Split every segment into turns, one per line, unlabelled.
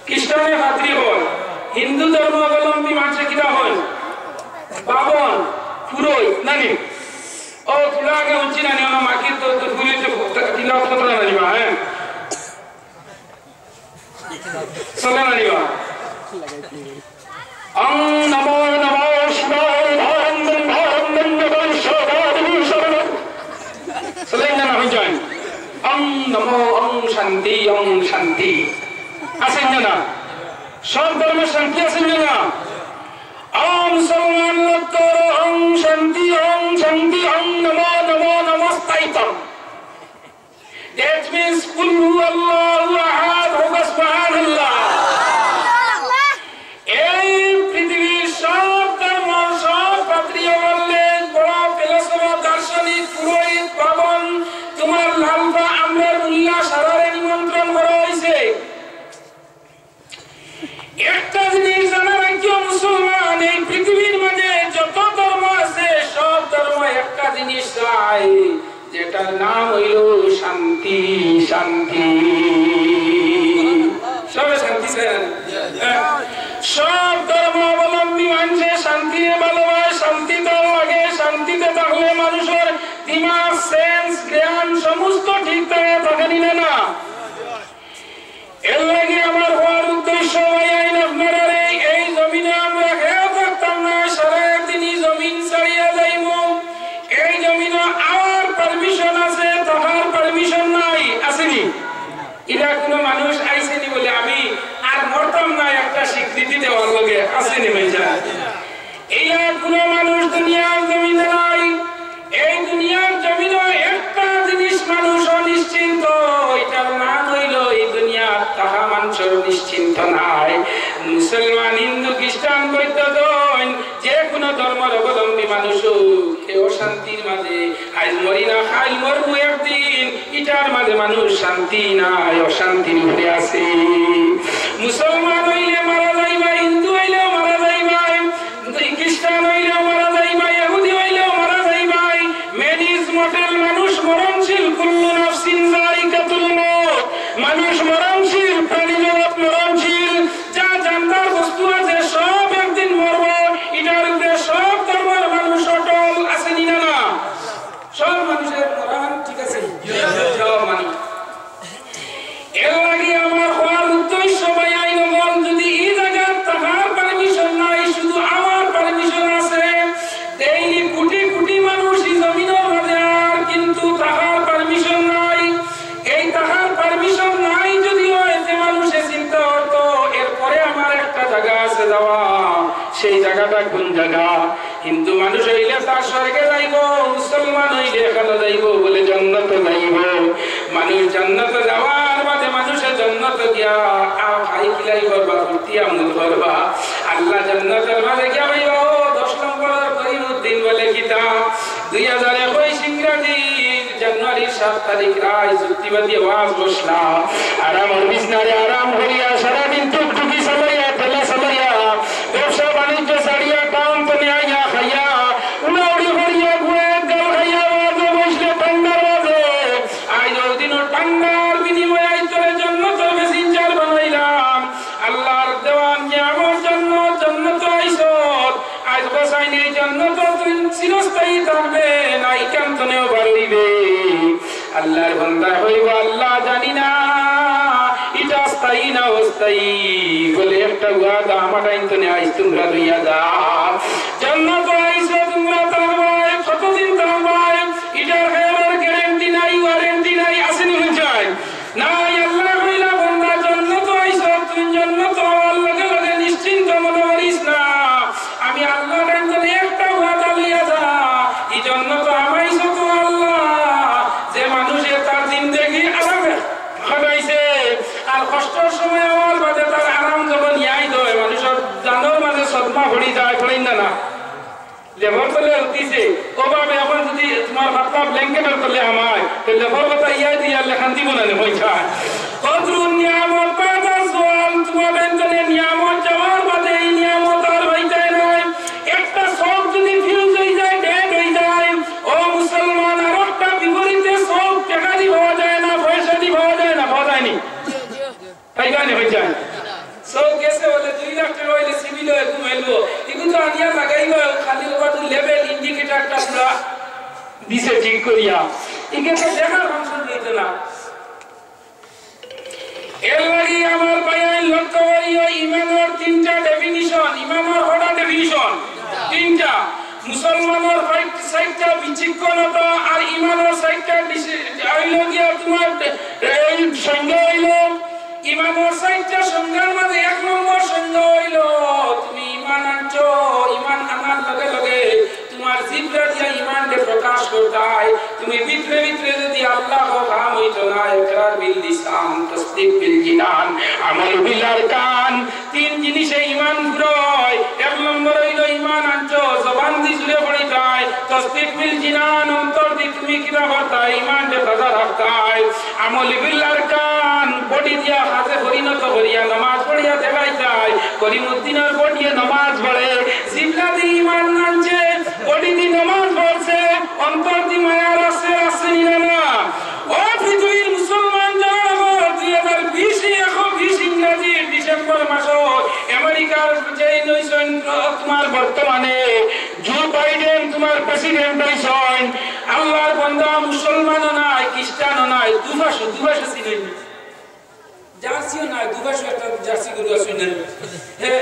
খ্রিস্টানে পাদ্রী হন, হিন্দু ধর্মাবলম্বী মানুষে কিরা হন বাবন পুরোহিত নানি ও তুলা আগে উঠছি নানি আমার মাকির তো ফুলিতে তিলাওয়াত করতে নানিবা হ্যাঁ চলে নানিবা অং নমো নমো শিবায় ধারম ধারম নন্দন সদারি শরণ চলে না হই যায় অং নমো অং শান্তি আছেন না সব ধর্মে শান্তি আছেন না ওম মুসলমান লোক ওং শান্তি ওং নমো নমো নমস্তাইতম that means kul huwallahu ahad hoga subhanallah এই পৃথিবীর সব ধর্ম সব পাত্রীয় বললেন বড় ফিলোসফার দার্শনিক পুরোহিত বাবন তোমার লালবা আমরার উল্লাস সারারে নিমন্ত্রণ করা হয়েছে একটা জিনিস জানা রাখো মুসলমান এই পৃথিবীর মাঝে যত ধর্ম আছে সব ধর্ম একটা জিনিস চায় যেটার নাম হইল শান্তি সবে শান্তি চায় সব ধর্মাবলম্বী মানুষের শান্তি ভালোবাসে শান্তিতে লাগে শান্তিতে থাকলে মানুষের দিমাগ সেন্স জ্ঞান সমস্ত ঠিক থাকে না এর লাগে আমার হওয়ার উদ্দেশ্য আপনারা এই জমিনে আমরা খেয়ে থাকতাম না সারা দিনই জমিন ছাড়িয়া যাইব এই জমিনে আমার পারমিশন আছে তোমার পারমিশন নাই আসেনি এরা কোনো মানুষ আইসেনি বলে আমি আর মরতাম না একটা স্বীকৃতি দেওয়ার লগে আসেনি ভাইজা এইরা কোনো মানুষ দুনিয়ার জমিনে নাই এই দুনিয়ার জমিনে একটা জিনিস মানুষ অনিশ্চিন্ত এটার নাম হইল এই দুনিয়ার তাহা মানুষের নিশ্চিন্ত নাই মুসলমান হিন্দু খ্রিস্টান বৌদ্ধ যে কোনো ধর্মের অবলম্বী মানুষ কেউ শান্তির মাঝে আজ মরি না খাই মরবো একদিন এটার মাঝে মানুষ শান্তি নাই অশান্তির ঘুরে আছে মুসলমান হইলে মারা যাইবা হিন্দু হইলেও মারা যাইবা খ্রিস্টান হইলেও মারা যাইবা ইহুদি হইলেও মারা যাইবা মেনিস মডেল মানুষ মরণশীল কুল্লু নাফসিন যায়িকাতুল মউত মানুষ মরণশীল প্রাণী জগৎ মরণশীল যা জানদার বস্তু আছে সব একদিন মরবো এটার উপরে সব ধর্মের মানুষ অটল আছে না সব মানুষের মরণ ঠিক আছে সব মানুষ এর লাগে আমার হওয়ার উদ্দেশ্য ভাই আইনগণ যদি এই জায়গার তাহার পারমিশন নাই শুধু আমার পারমিশন আছে ডেইলি কোটি কোটি মানুষ এই জমিনের মাঝে আর কিন্তু তাহার পারমিশন নাই এই তাহার পারমিশন নাই যদিও এতে মানুষে চিন্তা হতো এরপরে আমার একটা জায়গা আছে যাওয়া সেই জায়গাটা কোন জায়গা হিন্দু মানুষ হইলে তার স্বর্গে যাইব মুসলমান হইলে এখানে যাইব বলে জান্নাতে যাইব মানুষ জান্নাতে যাওয়ার বাদে মানুষের জান্নাতে গিয়া ভাই কিলাই করবা ফুর্তি আমল করবা আল্লাহ জান্নাতের মাঝে গিয়া ভাইব 10 নম্বরের করিমউদ্দিন বলে কিতাব 2021 ইংরেজি জানুয়ারির 7 তারিখ রায় যুক্তিবাদী আওয়াজ বসলা আরাম আর বিছনারে আরাম হইয়া সারাদিন টুকটুকি চালাইয়া ঠেলা চালাইয়া ব্যবসা বাণিজ্য ছাড়িয়া টাউন তো নিয়া খাইয়া উড়াউড়ি করিয়া ঘুরে গাল খাইয়া বাজে বসলে ঠান্ডার বাজে আজ দিন ঠান্ডার বিনিময়ে চলে জান্নাতের মেসেঞ্জার বানাইলাম আল্লাহর দেওয়ান নিয়ামত জান্নাত আইসত আজ বসাই নেই জান্নাত চিরস্থায়ী থাকবে না ইকান্তনেও বাড়িবে আল্লাহর বান্দা হইব আল্লাহ জানি না এটা স্থায়ী না অস্থায়ী বলে একটা ওয়াদা আমার আইনতনে আইস তোমরা লইয়া যাও জান্নাত আইসো তোমরা থাকবে কতদিন থাকবে এটার খেয়ালের গ্যারান্টি নাই ওয়ারেন্টি নাই আসেনি হয়ে যায় না আল্লাহ কইলা বান্দা জান্নাত আইসো তুই জান্নাত আল্লাহকে লগে নিশ্চিন্ত মনে করিস না আমি আল্লাহর আইনতনে একটা ওয়াদা লইয়া যা এই জান্নাত আমাইছো তো আল্লাহ যে মানুষের তার জিন্দেগি আরামে খাটাইছে আর কষ্টের সময় আমার বাদে তার আরাম যখন ইয়াই দেয় মানুষের জানোর মাঝে সদমা ভরি যায় পড়েন না লেবর তলে উঠিছে ওভাবে এখন যদি তোমার ভাতটা ব্ল্যাঙ্কেটের তলে আমায় তো লেবর কথা ইয়াই দিয়ে লেখান দিব না পয়সা কদরুন নিয়ামত বাদা সোয়াল তোমার বেতনে নিয়ামত যাওয়ার বাদে এই নিয়ামত আর হইতাই নয় একটা সব যদি ফিউজ হয়ে যায় ডেড হয়ে যায় ও মুসলমান আর একটা বিপরীতে সব টাকা দিয়ে পাওয়া যায় না পয়সা দিয়ে পাওয়া যায় না পাওয়া যায়নি তাই মানে হয়ে যায় সব গেছে বলে 2 লাখ টাকা হইলে সিভিল হয়ে ঘুমাইলো এগুলো তো আনিয়া লাগাইবা খালি ওবা তো লেভেল ইন্ডিকেটরটা পুরা দিছে ঠিক করিয়া একে তো দেখার ফাংশন দিতে না এর লাগি আমার ভাই লক্ষ্য করিও ইমানের 3টা ডেফিনিশন ইমানের হড়া ডেফিনিশন 3টা মুসলমানের 6টা বিচিক্ষণতা আর ইমানের 6টা হইলো গিয়া তোমার এই সংজ্ঞা হইলো ইমানের 6টা সংজ্ঞার মধ্যে 1 নম্বর সংজ্ঞা হইলো তুমি ঈমান আনছো ঈমান আনার লগে লগে তোমার জিহ্বা দিয়া ঈমানকে প্রকাশ করতে হয় তুমি ভিতরে ভিতরে যদি আল্লাহর নাম হইতো না ইকরার বিল লিসান তাসদীক বিল জিনান আমল বিল আরকান 3 জিনিসে ঈমান পুরোয় 1 নম্বর হইলো ঈমান আনছো জবান দিয়ে জুড়ে পড়িতে হয় তাসদীক বিল জিনান অন্তর দিয়ে তুমি কিবা করতে ঈমানকে তাজা রাখতে হয় আমল বিল আরকান বডি দিয়া হাতে পরিণত করিয়া নামাজ পড়িয়া দেখাইতে হয় করিমউদ্দিনের বডিয়ে নামাজ পড়ে জিহ্বা দিয়ে ঈমান আনছে বডি দিয়ে নামাজ পড়ছে অন্তর দিয়ে মায়া আছে আছে না ও পৃথিবীর মুসলমান যারা 2020 ইংরেজি ডিসেম্বর মাস আমেরিকার যে নৈশন তোমার বর্তমানে জো বাইডেন তোমার প্রেসিডেন্ট হইছেন আল্লাহর বান্দা মুসলমানও নাই খ্রিস্টানও নাই দুভাষা ছিলেন জার্সিও নাই দুভাষা একটা জার্সি গরু আছেন হ্যাঁ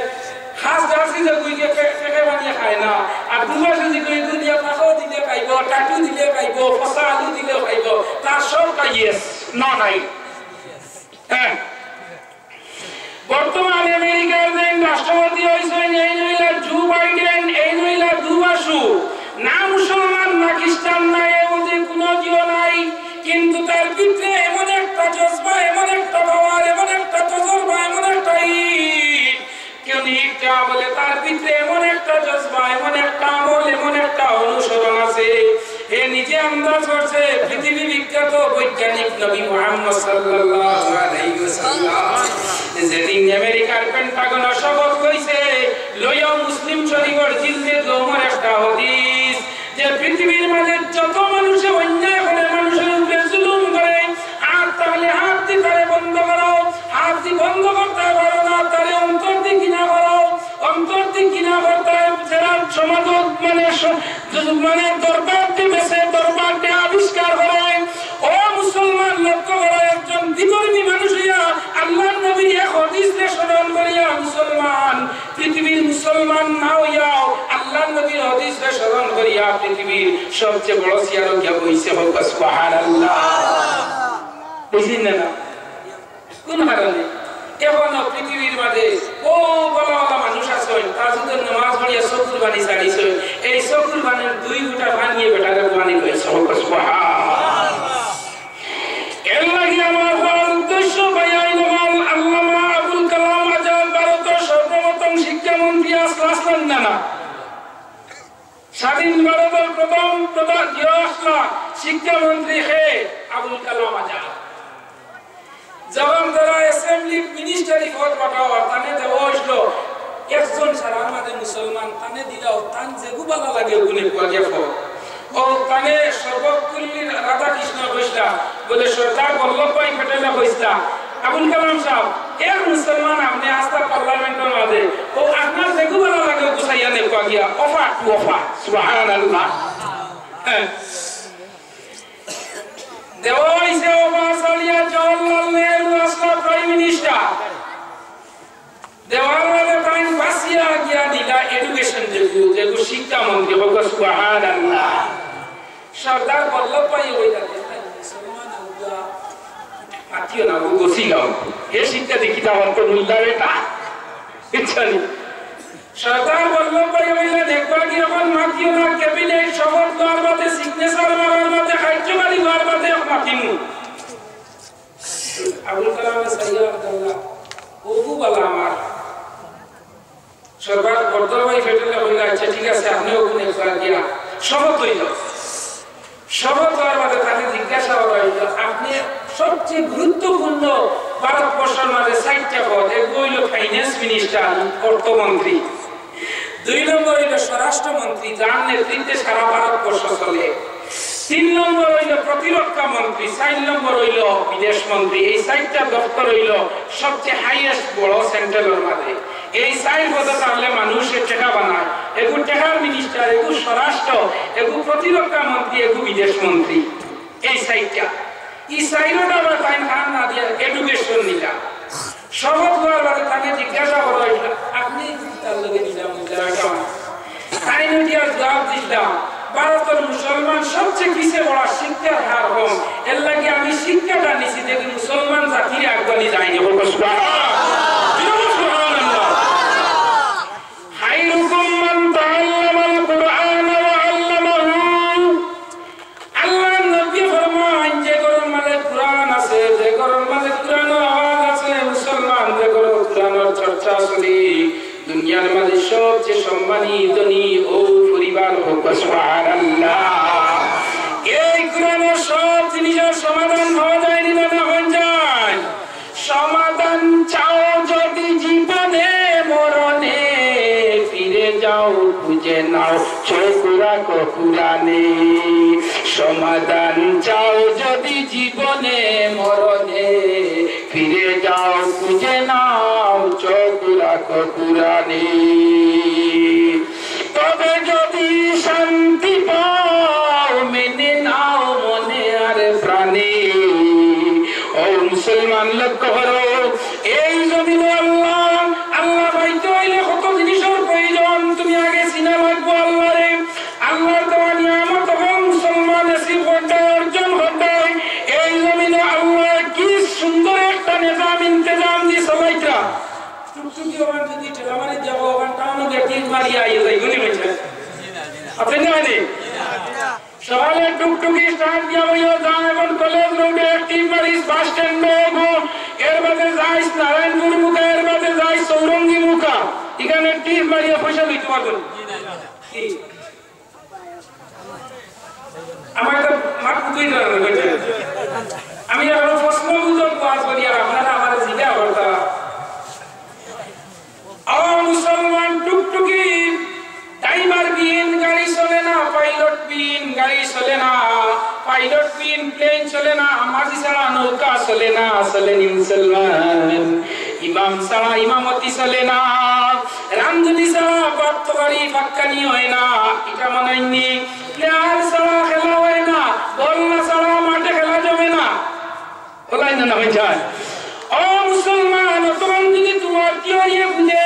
খাস জার্সি যে গুইকে পেটে বানিয়ে খায় না আর দুভাষা যে গুই দুনিয়া পাখাও দিলে খাইব টাটু দিলে খাইব ফসা আলু দিলে খাইব তার সব কাইয়েস না নাই হ্যাঁ বর্তমানে আমেরিকার যে রাষ্ট্রপতি হয়েছেন এই নইলা জো বাইডেন এই নইলা দুভাষু না মুসলমান না খ্রিস্টান না এর মধ্যে কোনো জিও নাই কিন্তু তার ভিতরে এমন একটা জজবা এমন একটা পাওয়ার এমন একটা তজরবা এমন একটা কেউ নিকটা বলে তার ভিতরে এমন একটা জজবা এমন একটা আমল এমন একটা অনুসরণ আছে এ নিজে আন্দাজ করছে পৃথিবী বিখ্যাত বৈজ্ঞানিক নবী মুহাম্মদ সাল্লাল্লাহু আলাইহি ওয়াসাল্লাম যেদিন আমেরিকার পেন্টাগন শপথ কইছে লইয়া মুসলিম শরীফের জিলদে 2 একটা হাদিস যে পৃথিবীর মাঝে যত মানুষ অন্যায় করে মানুষের উপরে জুলুম করে আর তাহলে হাত দিয়ে তারে বন্ধ করো হাত দিয়ে বন্ধ করতে পারো না তাহলে অন্তর দিয়ে কিনা করো অন্তর দিয়ে কিনা করতে যারা সমাজ মানে দরবার দিবেছে দরবারকে আবিষ্কার করে ও মুসলমান লক্ষ্য করো একজন বিধর্মী মানুষ হইয়া আল্লাহর নবীর এক হাদিসকে স্মরণ করিয়া মুসলমান পৃথিবীর মুসলমান না হইয়াও আল্লাহর নবীর হাদিসকে স্মরণ করিয়া পৃথিবীর সবচেয়ে বড় সিয়ারকিয়া বইছে হোক সুবহানাল্লাহ বুঝিন না কোন কারণে এখনো পৃথিবীর মাঝে ও বলা মানুষ আছেন তার যদি নামাজ পড়িয়া সকুর বাণী ছাড়িছে এই সকুর বাণীর 2 গুটা ভাঙিয়ে বেটারে বাণী কইছে হোক সুবহানাল্লাহ এর লাগি আমার উদ্দেশ্য বায়ান আল্লামা আবুল কালাম আজাদ ভারতের সর্বপ্রথম শিক্ষামন্ত্রী আসলেন না স্বাধীন ভারতের প্রথম শিক্ষামন্ত্রী হে আবুল কালাম আজাদ যখন তারা অ্যাসেম্বলি মিনিস্টারি পদ পাঠাও তানে দেওয়া হইল একজন সারা আমাদের মুসলমান তানে দিলাও তান যেগুবালা লাগে গুনে কুয়াগে পদ ও তানে সর্বপল্লী রাধাকৃষ্ণ কইসলা বলে সরদার বল্লভভাই প্যাটেল কইসলা আবুল কালাম সাহেব এক মুসলমান আপনি আস্থা পার্লামেন্টের মাঝে ও আপনার যেগুবালা লাগে গুছাইয়া নে কুয়াগিয়া অফা টু অফা সুবহানাল্লাহ দেওয়া হইছে ওবাসালিয়া জওয়াহরলাল নেহরু আসলা প্রাইম মিনিস্টার দেওয়ালে টাইম বাসিয়া গিয়া দিলা এডুকেশন যেগু শিক্ষা মন্ত্রী হোক সুবহানাল্লাহ সরদার বল্লভভাই হইতা মুসলমান আউগা আতিও না গোসিলাও হে শিক্ষা দেখিতা অন্ত মুল্লা বেটা ইচ্ছানি সরদার বল্লভভাই হইলা দেখবা কি এখন মাতিও না ক্যাবিনেট শপথ দেওয়ার বাদে সিগনেচার মারার বাদে কার্যকারী হওয়ার বাদে মাতিমু আবুল কালাম সাইয়্যদ আল্লাহ ওগু বালা আমার সরদার বল্লভভাই ফেটেলে হইলা আচ্ছা ঠিক আছে আপনিও কোন একবার দিয়া শপথ হইল শপথ হওয়ার বাদে তাকে জিজ্ঞাসা করা হইল আপনি সবচেয়ে গুরুত্বপূর্ণ ভারতবর্ষের মাঝে 4টা পদ এক হইল ফাইন্যান্স মিনিস্টার অর্থমন্ত্রী 2 নম্বর হইল স্বরাষ্ট্রমন্ত্রী যার নেতৃত্বে সারা ভারতবর্ষ চলে 3 নম্বর হইল প্রতিরক্ষা মন্ত্রী, 4 নম্বর হইল বিদেশ মন্ত্রী। এই 4টা দপ্তর হইল সবচেয়ে হাইয়েস্ট বড় সেন্ট্রালের মাঝে। এই 4 পদে তাহলে মানুষের টাকা বানায়, এগু টাকার মিনিস্টার, এগু স্বরাষ্ট্র, এগু প্রতিরক্ষা মন্ত্রী, এগু বিদেশ মন্ত্রী। এই 4টা এই 4টা আবার তাই খান না দিয়ে এডুকেশন নিলা শপথ হওয়ার বাদে তাকে জিজ্ঞাসা করা হইল আপনি তার লগে নিলাম তাই নদীয়া জবাব দিলাম ভারতের মুসলমান সবচেয়ে পিছিয়ে পড়া শিক্ষার হার কম, এর লাগে আমি শিক্ষাটা নিছি দেখি মুসলমান জাতির আগানি যায়নি। দুনিয়ার মাঝে সবচেয়ে সম্মানিত ও পরিবার হোক সুবহানাল্লাহ। এই কোরআনের সব জিনিসের সমাধান হওয়া যায়নি না হয়ে যায়। সমাধান চাও যদি জীবনে মরণে, ফিরে যাও খুঁজে নাও চোখ রাখো কুরআনে। সমাধান চাও যদি জীবনে মরণে, ফিরে যাও খুঁজে নাও চোখ রাখো কুরআনে। তবে যদি শান্তি পাও মেনে নাও মনে আর প্রাণে। ও মুসলমান লক্ষ্য করো, এই জমিনে আল্লাহ আল্লাহ পাইতে হইলে কত জিনিসের প্রয়োজন। তুমি আগে চিনা লাগবো আল্লাহরে, আল্লাহর দেওয়া নিয়ামত এবং মুসলমান নসিব করতে অর্জন করতে। এই জমিনে আল্লাহ কি সুন্দর একটা নিজাম ইন্তজাম দিয়ে সবাইটা টুকটুকি ওখান যদি ঠেলামারি যাবো ওখান টাউন গেটিং মারি আইয়ে যাই গুলি হয়েছে আপনি জানেন সকালে টুকটুকি স্টার্ট দিয়া হইয়া যায় এবং কলেজ রোডে টিম মারিস বাস স্ট্যান্ড গো, এর বাদে যাইস নারায়ণপুর মুখা, এর বাদে যাইস সৌরঙ্গী মুখা, এখানে টিম মারিয়া পয়সা লইতে পারবেন। আমার তো মাঠ পুতুই ধরে হয়েছে, আমি এখন প্রশ্ন বুঝক কাজ করি আর আপনারা আমার জিজ্ঞা করতা। মুসলমান টুকটুকি ড্রাইভার বিহীন গাড়ি চলে না, পাইলট বিহীন গাড়ি চলে না, পাইলট বিহীন প্লেন চলে না, মাঝি ছাড়া নৌকা চলে না, চলেনি মুসলমান। ইমাম ছাড়া ইমামতি চলে না, রামধুনি ছাড়া বর্তবাড়ি ফাক্কানি হয় না, এটা মানাইনি। প্লেয়ার ছাড়া খেলা হয় না, বল না ছাড়া মাঠে খেলা যাবে না, বলাই না হয়ে যায়। ও মুসলমান, তোমার যদি তোমার কি হইয়ে বুঝে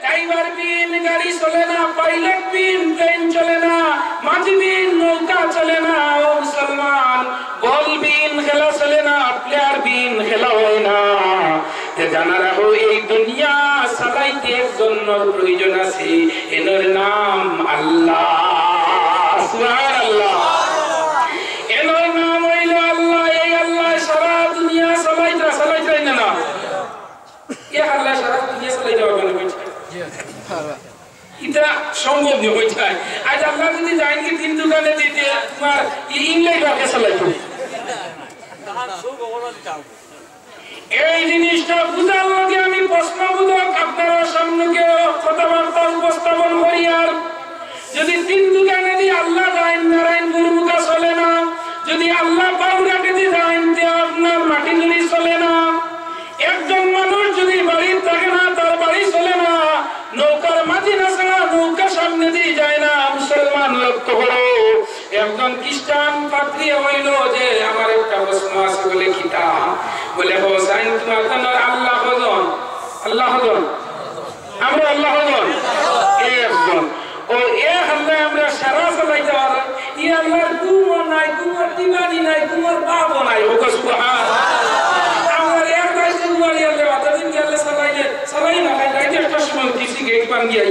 ড্রাইভার বিন গাড়ি চলে না, পাইলট বিন প্লেন চলে না, মাঝি বিন নৌকা চলে না। ও মুসলমান, বল বিন খেলা চলে না, প্লেয়ার বিন খেলা হয় না। জানা রাখো এই দুনিয়া চালাইতে একজনের প্রয়োজন আছে, এর নাম আল্লাহ সুবহানাল্লাহ। এর নাম হইল আল্লাহ। এই আল্লাহ সারা দুনিয়া চালাইতে না এ আল্লাহ সারা দুনিয়া চালাইতে পারবে না, এটা সম্ভব নয় হয়েছে। আজ আল্লাহ যদি যাইনি 3 দোকানে দিতে তোমার ইংল্যান্ড বাকে চালাইতো। এই জিনিসটা বুঝার লগে আমি প্রশ্নবোধক আপনারা সামনে কথাবার্তা উপস্থাপন করি। আর যদি 3 দোকানে দিয়ে আল্লাহ যাইন নারায়ণপুর মুখা চলে না, যদি আল্লাহ বাউরাকে দিয়ে যাইন আপনার মাটি যদি চলে না, একজন মানুষ যদি বাড়ি থাকে না তার বাড়ি চলে না, নৌকার মাঝি না ছাড়া নৌকা সামনে দিয়ে যায় না। মুসলমান লক্ষ্য করো, একজন খ্রিস্টান পাত্রী হইল যে আমার একটা প্রশ্ন আছে বলে খিতা বলে হোসাইন তোমার আল্লাহ হজন, আল্লাহ হজন, আমরা আল্লাহ হজন একজন। ও এ আল্লাহ আমরা সারা চালাইতে পারি, ই আল্লাহর গুমও নাই, গুমর দিবানি নাই, গুমর বাপও নাই। ও সুবহানাল্লাহ। আমরা এক রাইতে গুয়ালি আল্লাহ বাতাদিন গেলে চালাইলে চালাই না, রাইতে একটা সময় কিছু গেট পান গিয়া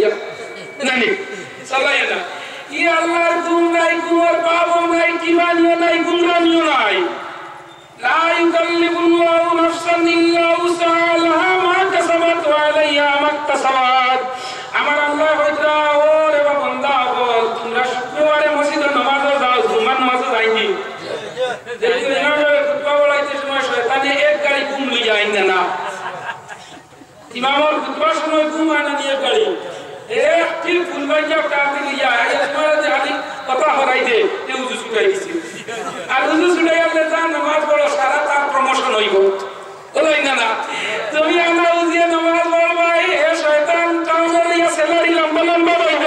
জানি চালাই না। ই আল্লাহর গুম নাই, গুমর বাপও নাই, দিবানিও নাই, গুমরানিও নাই। লা ইউকাল্লিবুল্লাহু নাফসান ইল্লা উসআহা মা কাসাবাত ওয়া আলাইহা মাকতাসাবাত। আমার আল্লাহ কইতা ওরে বান্দা বল তোমরা শুক্রবারে মসজিদে নামাজ যাও, জুমার নামাজ যাইনি। দেখি ইমামে খুতবা বলাইতে সময় শয়তানে এক গাড়ি ঘুম লই যায় না। ইমামের খুতবার সময় ঘুম আনা নিয়ে গাড়ি একটি ফুলবাইয়া কাটি লিয়া আয়া তোমার যে আদি কথা হরাই দে এ উজু ছুটাই দিছি। আর উজু ছুটাই আপনি যা নামাজ পড়ো সারা তার প্রমোশন হইব বলাই না তুমি আমরা উজিয়ে নামাজ পড়বাই এ শয়তান টাউনের ইয়া স্যালারি লম্বা লম্বা হইব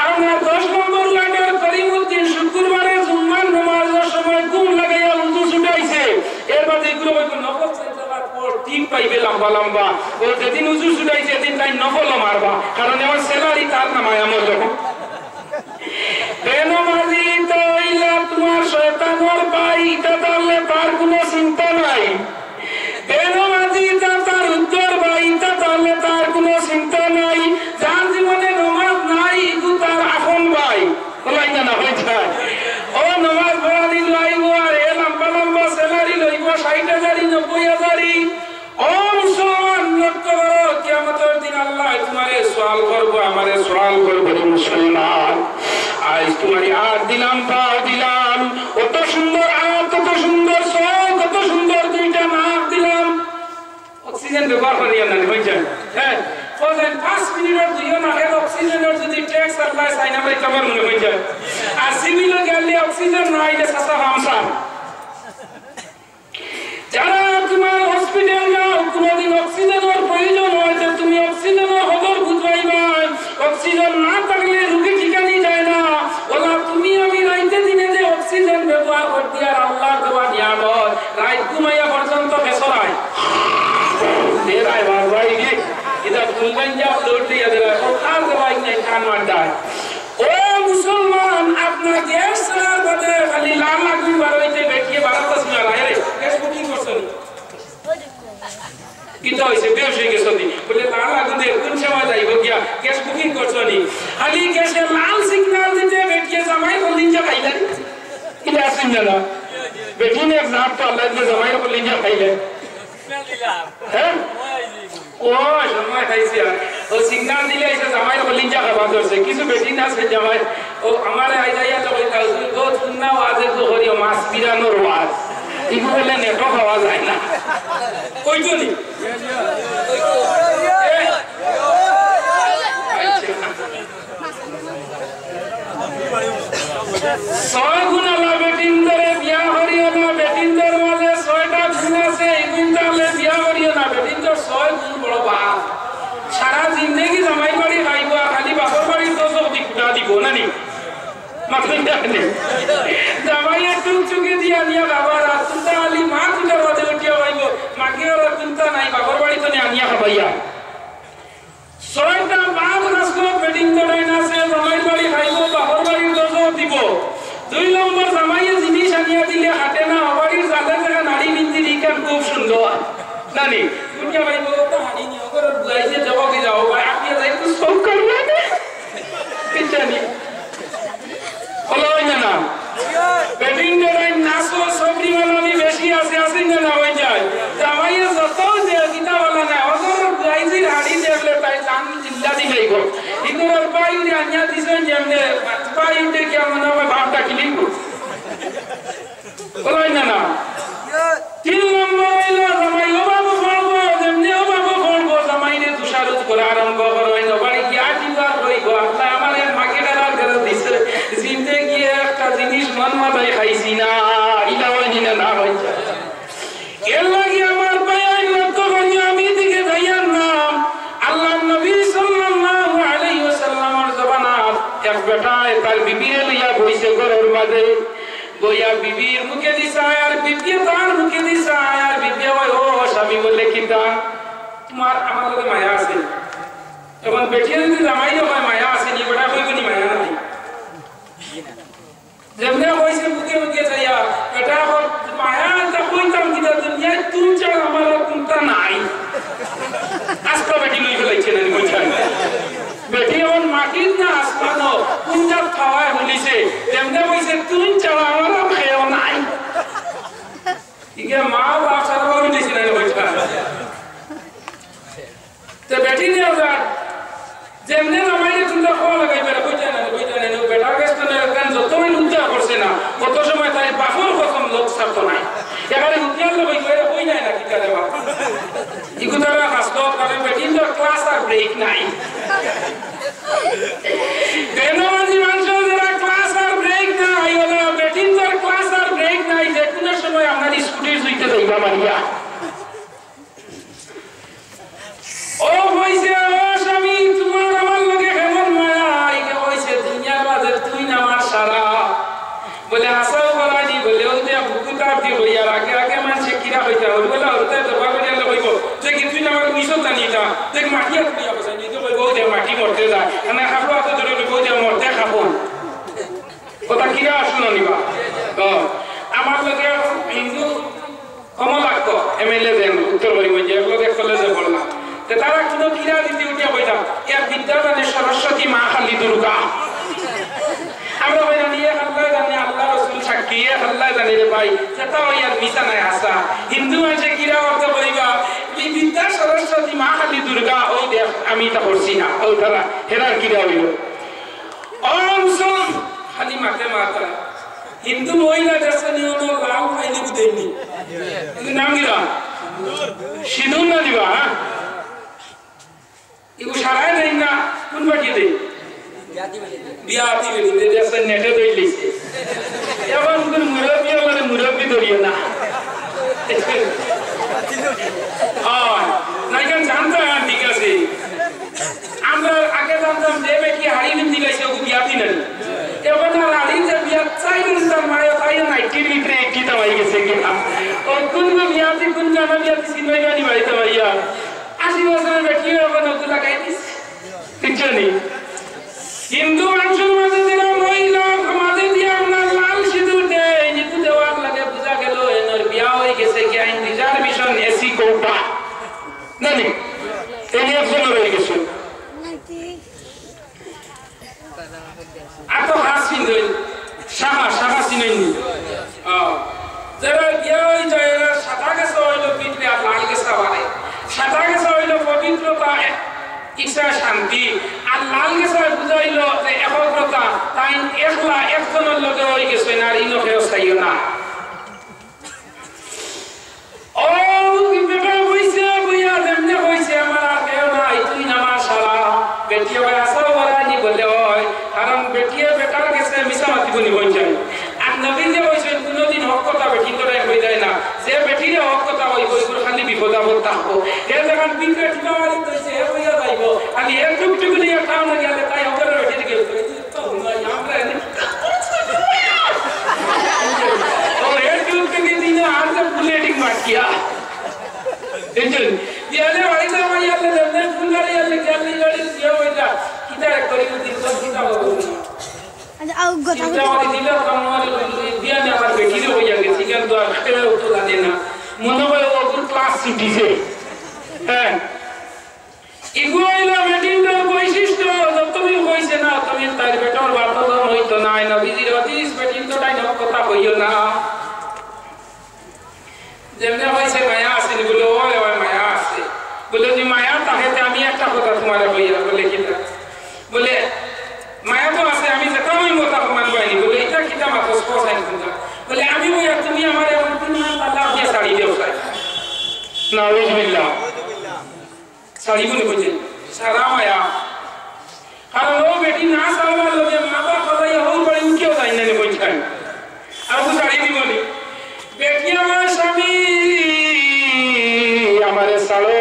আমরা 10 নম্বর ওয়ার্ডের করিমউদ্দিন শুক্রবারে জুম্মার নামাজের সময় ঘুম লাগাইয়া উজু ছুটাইছে এর বাদে এগুলো হয়তো নফল সাইতাবার পর ঠিক পাইবে লম্বা লম্বা ও যেদিন উজু ছুটাইছে সেদিন তাই নফল মারবা কারণ আমার স্যালারি তার নামায় আমার যখন বেনামাজি তো ইলা তোমার শয়তানের ভাই এটা তাহলে তার কোনো চিন্তা নাই বেনামাজি তার উত্তর ভাই এটা তাহলে তার কোনো চিন্তা নাই যার জীবনে নামাজ নাই এগু তার আপন ভাই বলাই না হয়ে যায় ও নামাজ পড়া দিল আইব আর এ লম্বা লম্বা স্যালারি লইব 60,000 90,000 ও মুসলমান লক্ষ্য করো কিয়ামতের দিন আল্লাহ তোমারে সওয়াল করবো আমারে সওয়াল করবো মুসলমান আজ তোমার আর দিলাম পাও দিলাম কত সুন্দর আর কত সুন্দর সব কত সুন্দর দুইটা নাক দিলাম অক্সিজেন ব্যবহার করিয়া না হয়ে যায় হ্যাঁ ফলে 5 মিনিটের দুইও নাকের অক্সিজেনের যদি ট্যাক্স আল্লাহ সাইনা ভাই তোমার মনে হয়ে যায় আর সিভিলে গেলে অক্সিজেন না আইলে সাসা হামসা যারা তোমার হসপিটাল যাও কোনোদিন অক্সিজেনের প্রয়োজন হয় যে তুমি অক্সিজেনের খবর বুঝবাইবা অক্সিজেন না থাকলে রোগী ঠিকানি যায় না ওলা তুমি আমি রাইতে দিনে যে অক্সিজেন ব্যবহার করতে আর আল্লাহ দেওয়া নিয়ামত রাত ঘুমাইয়া পর্যন্ত ফেসরায় দেরাই বারবাই গে এটা ফুলবান যা লোড দিয়া দেয় ও আর দেওয়াই নাই কান মারদায় ও মুসলমান আপনার গ্যাস ছাড়ার বাদে খালি লাল লাগবি বারোইতে বেটিয়ে বারাতাস না রে গ্যাস বুকিং করছেন কিটা হইছে বেশ হয়ে গেছে বলে লাল আগুনে কোন সময় যাইব গিয়া গ্যাস বুকিং করছনি খালি গ্যাসে লাল সিগন্যাল দিতে বেটিয়ে জামাই বলিঞ্জা খাইলেন এটা আসেন না বেটিনে জাপ তো আল্লাহ দিয়ে জামাই বলিঞ্জা খাইলেন হ্যাঁ ও সময় খাইছে ও সিগন্যাল দিলে এসে জামাই বলিঞ্জা খাওয়া করছে কিছু বেটি না সে জামাই ও আমারে আই যাইয়া তো কইতা ও শুননা ওয়াজে তো হরিও মাছ পিরানোর ওয়াজ ইগু বলে নেটো খাওয়া যায় না কইতো নি ছয় গুণ আলা বেটিন্দরে বিয়া হরিও না বেটিন্দর মাঝে 6টা গুণ আছে এগুন তাহলে বিয়া হরিও না বেটিন্দর 6 গুণ বড় বাপ সারা জিন্দেগি জামাই বাড়ি খাইব খালি বাপর বাড়ি তো সব দিকটা দিব না নি মাথায় দেখলে জামাইয়ে টুকচুকে দিয়া নিয়া বাবার রাস্তা আলি মা তুটার বাদে উঠিয়া হইব মাকে ওরা চিন্তা নাই বাপর বাড়ি তো আনিয়া খাবাইয়া 6টা বাপ রাস্তা বেটিং করাই না সে জামাই বাড়ি খাইব বাপর বাড়ির দোষ দিব 2 নম্বর জামাইয়ে জিনিস আনিয়া দিলে হাতে না বাড়ির জালে জায়গা নারী বিন্দি দিকেন খুব সুন্দর নানি দুনিয়া ভাইব তো হানি নি ওগর বুঝাইছে যাব কি যাও ভাই আপনি যাই তো সব করবে না কিচ্ছানি হলো না বেটিং করাই নাসো সবরি মালানি বেশি আছে না হয়ে যায় জামাইয়ে যত যে কিতাওয়ালা না ওগর বুঝাইছে হাড়ি দেখলে তাই জান জিল্লা দি গই গো ইগর পাই আনিয়া দিছেন যেমনে পাই উঠে কি মনে হয় ভাবটা ক্লিক হলো না 3 নম্বর হইলো জামাই ও বাবু বলবো যেমনি ও বাবু বলবো জামাইরে তুষারত করে আরম্ভ করো এই বাড়ি কি আটিবার হইবো আল্লাহ আমারে মাকে ডালার করে দিছে জিন্দেগি একটা জিনিস মন মাথায় খাইছি না ইলা হইনি না হই যায় এর লাগি আমার বায়ান লক্ষ্য করি আমি দিকে যাইয়ার নাম আল্লাহর নবী সাল্লাল্লাহু আলাইহি ওয়াসাল্লামের জবানাত এক বেটা তার বিবিরে লইয়া বইছে ঘরের মাঝে বইয়া বিবির মুখে দিছায় আর বিবি তার মুখে দিছায় আর বিবি ওই ও স্বামী বললে কিটা তোমার আমার লগে মায়া আছে এখন বেটিয়ে যদি জামাইও হয় মায়া আছে নি বেটা কইব নি মায়া নাই যেমনে কইছে মুখে মুখে যাইয়া বেটা মায়া তা কইতাম কিটা দুনিয়ায় তুমি ছাড়া আমার কোনটা নাই আজকে বেটি লই ফেলাইছে না কইছে বেটি ওর মাটির না আসমানো কোনটা খাওয়ায় হলিছে যেমনে কইছে তুমি ছাড়া আমার খেও নাই ইকে মা বাপ সারা বড় দিছে না কইছে তে বেটি নিয়ে যা যেমনে আমারে তুমি খাওয়া লাগাইবে কইছে না বেটা গেছে না কান যতই লুচ্চা করছে না কত সময় তাই বাফর কসম লোক ছাড়তো না এবারে উঠিয়াল লই কই নাই না কি করে বাপ ইগু তারা হাসতো কারণ বেটির ক্লাস আর ব্রেক নাই বেনমাজি মানুষ যারা ক্লাস আর ব্রেক নাই ওলা বেটির ক্লাস আর ব্রেক যায় ওই বলে ওটা তো বাবা গেলে কইব যে কি তুই আমার মিশন জানিটা দেখ মাটি আর তুই আবার জানি তো কইব যে মাটি মরতে যায় মানে খাবো এত জোরে কইব যে মরতে খাবো কথা কি আসলো নিবা তো আমার লগে হিন্দু কমলাক্ষ এমএলএ দেন উত্তর বরিগঞ্জ এগুলো দেখ কলেজে পড়লাম তে তারা কোনো কিরা দিতে উঠিয়া কইতাম এর বিদ্যাদানে সরস্বতী মা খালি দুর্গা আমরা বইরা নিয়ে আল্লাহ জানে আল্লাহ রাসূল সাক্ষী আল্লাহ জানে রে ভাই সেটা ওই আর মিছা নাই আসা হিন্দু আছে কিরা অর্থ বইবা এই বিদ্যা সরস্বতী মা খালি দুর্গা ওই দেখ আমি তা করছি না ওই তারা হেরার কিরা হইল মুসলমান খালি মাতে মাতা হিন্দু মহিলা দেশে নিয়ে লাভ খাইলে দেয়নি নাম দিবা সিঁদুর না দিবা এগুলো সারাই দেয় না কোন বাকি দেয় বিয়াতি বেলি দেশে নেটে দইলিছে এখন কোন মুরব্বি মানে মুরব্বি ধরিও না নাইকান জানতাম ঠিক আছে আমরা আগে জানতাম যে বেটি হাড়ি বিন্দি গাইছে ও বিয়াতি নাই এখন আর হাড়ি যে বিয়াত চাই তার মায়ে তাই 90 ভিতরে 80 তাই গেছে কিনা ও কোন বিয়াতি কোন জানা বিয়াতি সিনবাই গানি বাড়িতে ভাইয়া 80 বছরের বেটি এখন ওগুলা গাইতিস ঠিক নেই হিন্দু মানুষের মাঝে যারা মহিলা সমাজে দিয়ে আপনার লাল সিঁদুর দেয় নিকু দেওয়ার লাগে বোঝা গেল এনার বিয়া হয়ে গেছে কি আইন রিজার্ভেশন এসি কোটা নানি এই একজন রয়ে গেছে এত হাসি নই সাহা চিনেননি যারা বিয়া হয়ে যায় এরা সাদা গেছে হইলো পিঠলে আর লাল গেছে বাড়ে সাদা গেছে হইলো পবিত্রতা ইচ্ছা শান্তি আর লাল গেছে বুঝাইলো যে একগ্রতা তাই একলা একজনের লগে হয়ে গেছে না আর ইনকেও চাইও না ও বেটা হইছে বইয়া যেমনে হইছে আমার আর কেউ নাই তুই নামাজ সারা বেটিয়ে ভাই আসা বরানি বলে হয় কারণ বেটিয়ে বেটার গেছে মিশামাতি বনি হয়ে যায় আর নবীন যে হইছে কোনোদিন হক কথা বেটি তোরাই হয়ে যায় না যে বেটিরে হক কথা হইব এগুলো খালি বিপদ আপদ থাকবো এর যখন পিঁপড়ে ঠিকা মারি দিয়েছে এ হইয়া যাইব খালি এর টুকটুকু নিয়ে খাও না গেলে তাই ওদের বেটি দিকে আমরা এর টুকটুকু দিনে আর যে বুলেটিং মাটিয়া দেখছেন দিয়ালে বাড়িতে আমার ইয়ালে দেবনে ফুল গাড়ি ইয়ালে গাড়ি গাড়ি দিয়ে হইতা কিটা করে দিন তো কিটা হবে আচ্ছা আউ কথা কথা দিলে আমার দিয়া না আমার বেটিরে হইয়া গেছে কেন তো আটকে উঠো জানে না মনে হয় ও ক্লাস ছুটিছে হ্যাঁ ইগুইলা বেটির বৈশিষ্ট্য তুমি কইছে না তুমি তার বেটার বার্তা হইতো না নবীজির হাদিস বেটির তো তাই কথা কইও না যেমনে হইছে মায়া আছে বলে ওই মায়া আছে বলে যে মায়া তাহেতে আমি একটা কথা তোমারে কইয়া বলে কিটা বলে মায়া তো আছে আমি যেটা ওই কথা মানবাইনি বলে এটা কিটা মাথা স্পষ্ট না বলে আমি ওই তুমি আমারে তুমি আল্লাহ দিয়ে ছাড়ি দিও তাই নাউজুবিল্লাহ ছাড়ি বলে কইছে সারা মায়া কারণ ও বেটি না সালবার লগে মা বাবা কথা হই পড়ে উঠিও যায় না কইছে আর ও ছাড়ি দিবনি বেটি আমার স্বামী আমারে সালো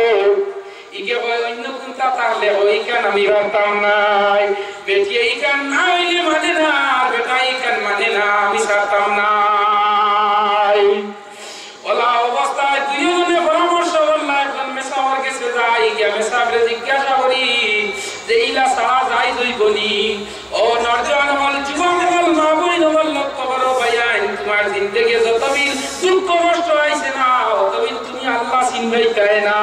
ইকে হয় অন্য কোনটা তাহলে ওই কান আমি রাখতাম নাই বেটি এই কান না হইলে মানে না বেটা এই কান মানে না আমি ছাড়তাম নাই ওলা অবস্থায় দুইজনে পরামর্শ করলাম একজন মেসাওয়ার কাছে যাই গিয়া মেসাবরে জিজ্ঞাসা করি যে ইলা সারা যাই জইবনি ও নরজন বল জীবন বল মা বই বল লক্ষ্য করো ভাইয়ান তোমার জিন্দেগি যতদিন দুঃখ কষ্ট আইছে না ততদিন তুমি আল্লাহ চিনবাই তাই না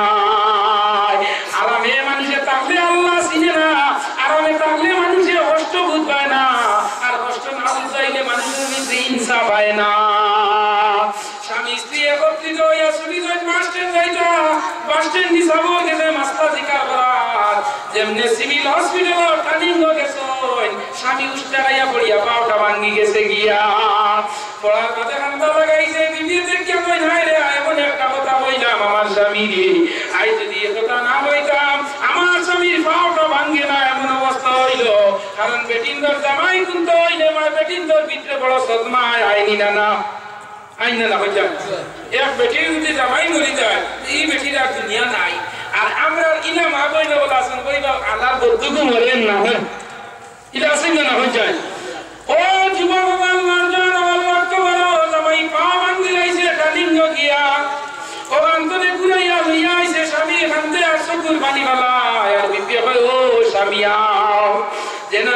আরামে মানুষে থাকলে আল্লাহ চিনে না আরামে থাকলে মানুষে কষ্ট বুঝবে না আর কষ্ট না বুঝাইলে মানুষের মধ্যে ইনসাফ হয় না স্বামী স্ত্রী একত্রিত হইয়া ছুটি যাই বাস স্ট্যান্ড যাইতা বাস স্ট্যান্ড হিসাব গেছে মাস্তা জিকার করার যেমনি সিভিল হসপিটাল টানিং গেছে স্বামী উস্তারাইয়া পড়িয়া পাওটা ভাঙ্গি গেছে গিয়া পড়ার কথা কান্দা লাগাইছে বিবিতে কেমন হয় রে এমন একটা কথা বললাম আমার স্বামী রে আই যদি কথা না বলতাম আমার স্বামীর পাওটা ভাঙ্গে না এমন অবস্থা হইল কারণ বেটিন্দর জামাই কিন্তু হইলে আমার বেটিন্দর ভিতরে বড় সদমায় আইনি না না আইনা না হইতা এক বেটির যদি জামাই মরি যায় এই বেটির আর দুনিয়া নাই আর আমরা ইনা মা বইলে বলা আছেন কইবা আল্লাহর বন্ধুকে মরেন না হ্যাঁ এটা আসেন না হয়ে যায় ও যুবক আল্লাহর জান আল্লাহ কবর জামাই পা ভাঙ্গি লাইছে টানিং গিয়া ও কান্দে আসো কুরবানি বালা আর বিপি হয় ও স্বামী আও যেন